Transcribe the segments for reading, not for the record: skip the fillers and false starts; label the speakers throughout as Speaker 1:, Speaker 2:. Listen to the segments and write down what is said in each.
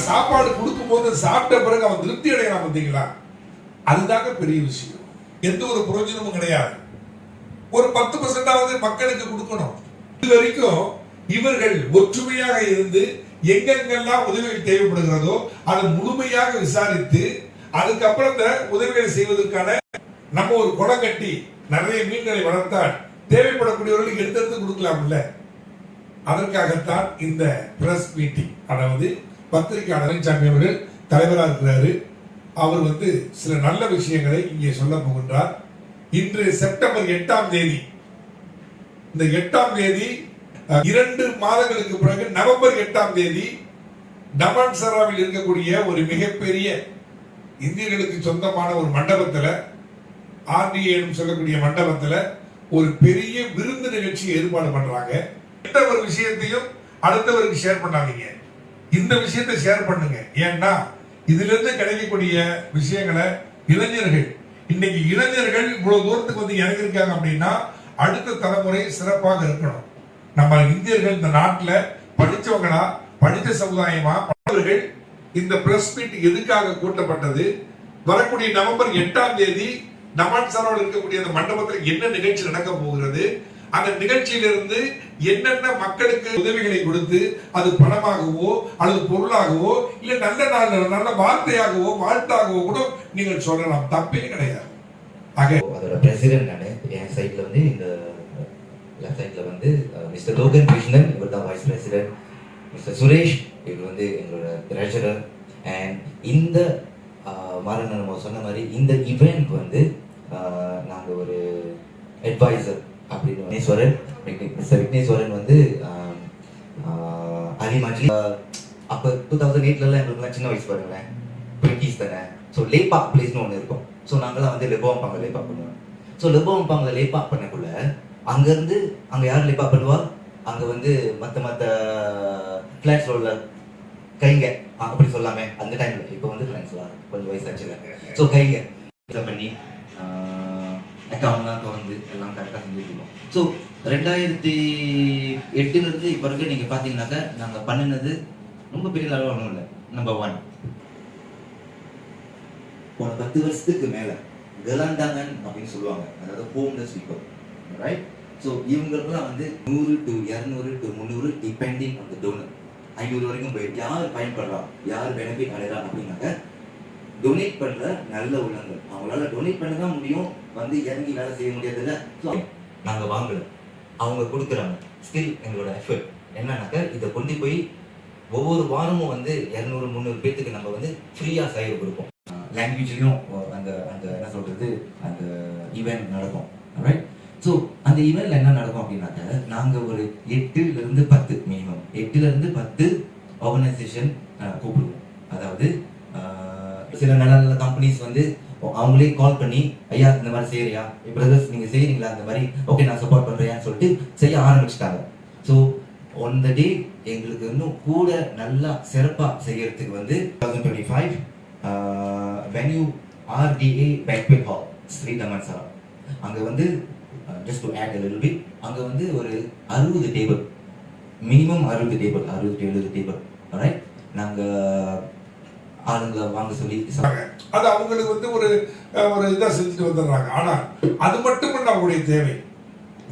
Speaker 1: சாப்பாடு கொடுக்கும்போது சாப்பிட்ட பிறகு அவன் திருப்தி அடையலாம் பார்த்தீங்களா, அதுதாங்க பெரிய விஷயம். எந்த ஒரு பிரயோஜனமும் கிடையாது. ஒரு 10% மக்களுக்கு கொடுக்கணும். இது வரைக்கும் இவர்கள் ஒற்றுமையாக இருந்து எங்கெங்கெல்லாம் உதவிகள் தேவைப்படுகிறதோ அதை முழுமையாக விசாரித்து அதுக்கப்புறம் இந்த உதவிகளை செய்வதற்கான நம்ம ஒரு குளம் கட்டி நிறைய மீன்களை வளர்த்தால் தேவைப்படக்கூடியவர்களுக்கு எடுத்து கொடுக்கலாம்ல. அதற்காகத்தான் இந்த பிரஸ் மீட்டிங். அதாவது பத்திரிகையாளர் பழனிசாமி அவர்கள் தலைவராக இருக்கிறாரு. அவர் சில நல்ல விஷயங்களை இங்கே சொல்ல போகின்றார். இன்று செப்டம்பர் 8ஆம் தேதி, இந்த 8ஆம் தேதி 2 மாதங்களுக்கு பிறகு நவம்பர் 8ஆம் தேதி டமான்சராவில் இருக்கக்கூடிய ஒரு மிகப்பெரிய இந்தியர்களுக்கு சொந்தமான ஒரு மண்டபத்தில், RDA சொல்லக்கூடிய மண்டபத்தில் ஒரு பெரிய விருந்து நிகழ்ச்சி ஏற்பாடு பண்றாங்க. எந்த ஒரு விஷயத்தையும் அடுத்தவருக்கு ஷேர் பண்ணாதீங்க, இந்த விஷயத்தை ஷேர் பண்ணுங்க. ஏன்னா இதுல இருந்து கிடைக்கக்கூடிய விஷயங்களை இன்னைக்கு இளைஞர்கள் இவ்வளவு தூரத்துக்கு இறங்கிருக்காங்க அப்படின்னா அடுத்த தலைமுறை சிறப்பாக இருக்கணும். நம்ம இந்தியர்கள் இந்த நாட்டில் படிச்சவங்களா, படித்த சமுதாயமா, அவர்கள் இந்த பிரஸ் மீட் எதுக்காக கூட்டப்பட்டது, வரக்கூடிய நவம்பர் 8ஆம் தேதி டமான்சராவில் இருக்கக்கூடிய அந்த மண்டபத்தில் என்ன நிகழ்ச்சி நடக்க போகிறது, அந்த நிகழ்ச்சியிலிருந்து என்னென்ன மக்களுக்கு உதவிகளை கொடுத்து அது பணமாகவோ அல்லது பொருளாகவோ இல்ல நல்ல வார்த்தையாகவோ வாழ்த்தாகவோ கூட நீங்கள் சொல்லலாம், தப்பே கிடையாது.
Speaker 2: அதோட பிரசிடென்ட் நானு. என் சைட்ல இந்த லெஃப்ட் சைட்ல மிஸ்டர் லோகன் கிருஷ்ணன், இவர் தான் வைஸ் பிரசிடென்ட். மிஸ்டர் சுரேஷ், இவர் எங்களோட ட்ரெஷரர். அண்ட் இந்த மாதிரி நம்ம சொன்ன மாதிரி இந்த இவெண்ட் நாங்கள் ஒரு அட்வைசர் அப்படின்னு விக்னேஸ்வரன், மிஸ்டர் விக்னேஸ்வரன் அலிமாஜி. அப்போ 2008 எங்களுக்குலாம் சின்ன வயசு பாருங்களேன், 20s தானே. ஸோ லேபாக் பிளேஸ்னு ஒன்று இருக்கும். ஸோ நாங்களாம் லெபோவம்பாங்க லேபாக் பண்ணுவோம். ஸோ லெபோவம்பாங்க லேபாக் பண்ணக்குள்ள அங்கேருந்து அங்கே யார் லேபாக் பண்ணுவா, அங்கே மற்ற ஃப்ளாட்ஸில் உள்ள கைங்க அப்படி சொல்லாமே அந்த டைமில். இப்போ ஃப்ரெண்ட்ஸ்லாம் கொஞ்சம் வயசாச்சுல. ஸோ கைங்க பண்ணி அக்கௌண்ட்லாம் திறந்து எல்லாம் கரெக்டாக செஞ்சுட்டு இருக்கோம். ஸோ 2008 இப்போ வரைக்கும் நீங்கள் பார்த்தீங்கன்னாக்கா நாங்கள் பண்ணினது ரொம்ப பெரிய அளவு ஒன்றும் இல்லை. நம்பர் 1, போன 10 வருஷத்துக்கு மேலே கலாண்டாங்கன் அப்படின்னு சொல்லுவாங்க, அதாவது ஹோம்லெஸ் பீப்பிள், ரைட்? ஸோ இவங்களுக்குலாம் 100 to 200 to 300 depending on the donor. 500 வரைக்கும் போயிட்டு யார் பயன்படுறா, யார் பெனிஃபிட் அடைறா அப்படின்னாக்க டொனேட் பண்ணுற நல்ல உள்ளங்கள். அவங்களால டொனேட் பண்ண தான் முடியும், இறங்கி வேலை செய்ய முடியாதுல்ல. ஸோ நாங்கள் வாங்கலை, அவங்க கொடுக்குறாங்க. ஸ்டில் எங்களோட எஃபர்ட் என்னன்னாக்கா இதை கொண்டு போய் ஒவ்வொரு வாரமும் 200-300 பேர்த்துக்கு நம்ம ஃப்ரீயாக சைவ கொடுப்போம். லாங்குவேஜ்லையும் அந்த என்ன சொல்கிறது அந்த ஈவெண்ட் நடக்கும், ரைட்? ஸோ அந்த ஈவெண்ட்ல என்ன நடக்கும் அப்படின்னாக்க நாங்கள் ஒரு 8 to 10 மினிமம் 8 to 10 ஆர்கனைசேஷன் கூப்பிடுவோம். அதாவது சில நல்ல நல்ல கம்பெனிஸ் அவங்களே கால் பண்ணி, ஐயா இந்த மாதிரி செய்யறியா, பிரதர்ஸ் நீங்க செய்யறீங்களா, அந்த மாதிரி ஓகே நான் சப்போர்ட் பண்றேன்னு சொல்லிட்டு செய்ய ஆரம்பிச்சிட்டாங்க. ஸோ ஆன் த டே எங்களுக்கு இன்னும் கூட நல்லா சிறப்பாக செய்யறதுக்கு 2025 venue RDA banquet hall Sri Damansara. அங்கே just to add a little bit, அங்கே ஒரு 60 table, minimum 60 table, 60-70 table, right? நாங்கள் ஆளுங்களை வாங்க சொல்லி
Speaker 1: அது அவங்களுக்கு ஒரு இதாக செஞ்சுட்டு வந்துடுறாங்க. ஆனால் அது மட்டுமல்ல அவங்களுடைய தேவை.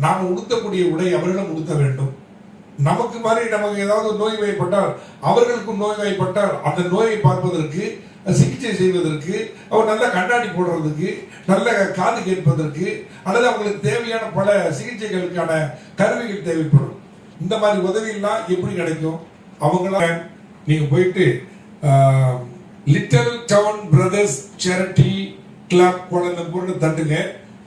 Speaker 1: நாம் உடுத்தக்கூடிய உடை அவர்களும் உடுத்த வேண்டும். நமக்கு ஏதாவது நோய் வாய்ப்பட்டால் அவர்களுக்கும் நோய் வாய்ப்பட்டால் அந்த நோயை பார்ப்பதற்கு, சிகிச்சை செய்வதற்கு, அவர் நல்ல கண்ணாடி போடுறதுக்கு, நல்ல காது கேட்பதற்கு, அல்லது அவங்களுக்கு தேவையான பல சிகிச்சைகளுக்கான கருவிகள் தேவைப்படும். இந்த மாதிரி உதவியெல்லாம் எப்படி கிடைக்கும்? அவங்களாம் நீங்க போயிட்டு little town brothers charity club கோலம்பூர்னு தட்டுங்க.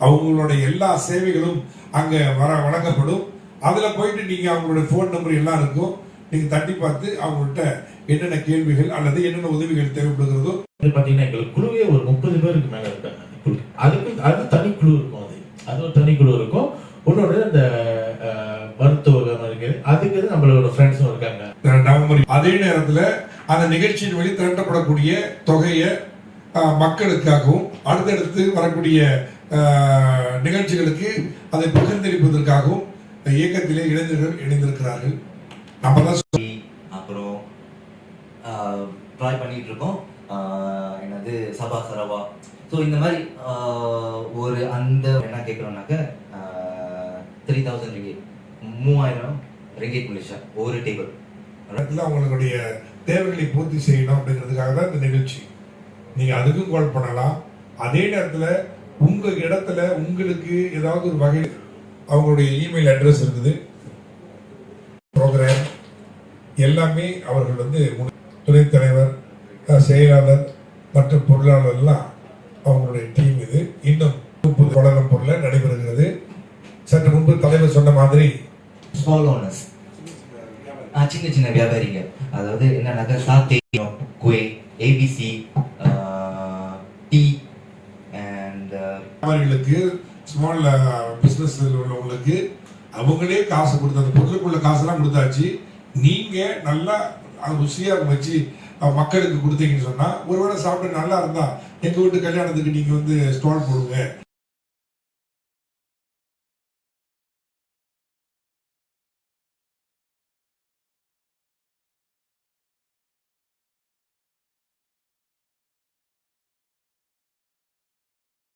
Speaker 1: அவங்களோட எல்லா சேவைகளும் அங்க வழங்கப்படும். அதுல போயிட்டு நீங்க அவங்களோட போன் நம்பர் எல்லாம் இருக்கும், நீங்க தட்டி பார்த்து அவங்கள்ட்ட என்னென்ன கேள்விகள் அல்லது என்னென்ன உதவிகள் தேவைப்படுகிறதோ.
Speaker 3: பாத்தீங்கன்னா எங்களுக்கு குழுவே ஒரு 30 பேருக்கு மேல இருக்காங்க. அது தனி குழு இருக்கும், அது ஒரு தனி குழு இருக்கும். உன்னோட அந்த மருத்துவம் இருக்கு, அதுக்கு நம்மளோட ஃப்ரெண்ட்ஸும் இருக்காங்க.
Speaker 1: நவம்பர் அதே நேரத்தில் அந்த நிகழ்ச்சியின் வழி திரட்டப்படக்கூடிய தொகையை மக்களுக்காகவும் அடுத்தடுத்து வரக்கூடிய நிகழ்ச்சிகளுக்கு அதை பகிர்ந்தளிப்பதற்காகவும் இயக்கத்திலே இளைஞர்கள் இணைந்திருக்கிறார்கள். நம்ம தான்
Speaker 2: அப்புறம் ட்ரை பண்ணிட்டு இருக்கோம். என்னது சபா சரவா. ஸோ இந்த மாதிரி ஒரு அந்த என்ன கேட்குறோம்னாக்க 3000 ரிங்கேட், 3000 ரிங்கேட் மலேசியா ஒரு டேபிள்.
Speaker 1: இடத்துல அவங்களுடைய தேவைகளை பூர்த்தி செய்யணும் அப்படிங்கிறதுக்காக தான் இந்த நிகழ்ச்சி. நீங்க அதுக்கும் கால் பண்ணலாம். அதே நேரத்தில் உங்க இடத்துல உங்களுக்கு ஏதாவது ஒரு வகையில் அவங்களுடைய இமெயில் அட்ரஸ் இருக்குது, ப்ரோக்ராம் எல்லாமே அவர்கள் வந்து துணைத் தலைவர், செயலாளர் மற்றும் பொருளாளர்லாம் அவங்களுடைய டீம் இது. இன்னும் கோலாலம்பூரில் நடைபெறுகிறது. சற்று முன்பு தலைவர் சொன்ன மாதிரி
Speaker 2: ஸ்மால் ஓனர்ஸ், சின்ன சின்ன வியாபாரிங்க, அதாவது என்னன்னாக்கா சாத்தே, குவே, ஏபிசி, டீ அண்ட்
Speaker 1: வியாபாரிகளுக்கு, ஸ்மால் பிஸ்னஸ் உள்ளவங்களுக்கு அவங்களே காசு கொடுத்து அந்த பொருளுக்குள்ள காசெல்லாம் கொடுத்தாச்சு. நீங்க நல்லா ருசியா வச்சு மக்களுக்கு கொடுத்தீங்கன்னு சொன்னா, ஒருவேளை சாப்பிட்டு நல்லா இருந்தா எங்க வீட்டு கல்யாணத்துக்கு நீங்க வந்து ஸ்டால் போடுங்க.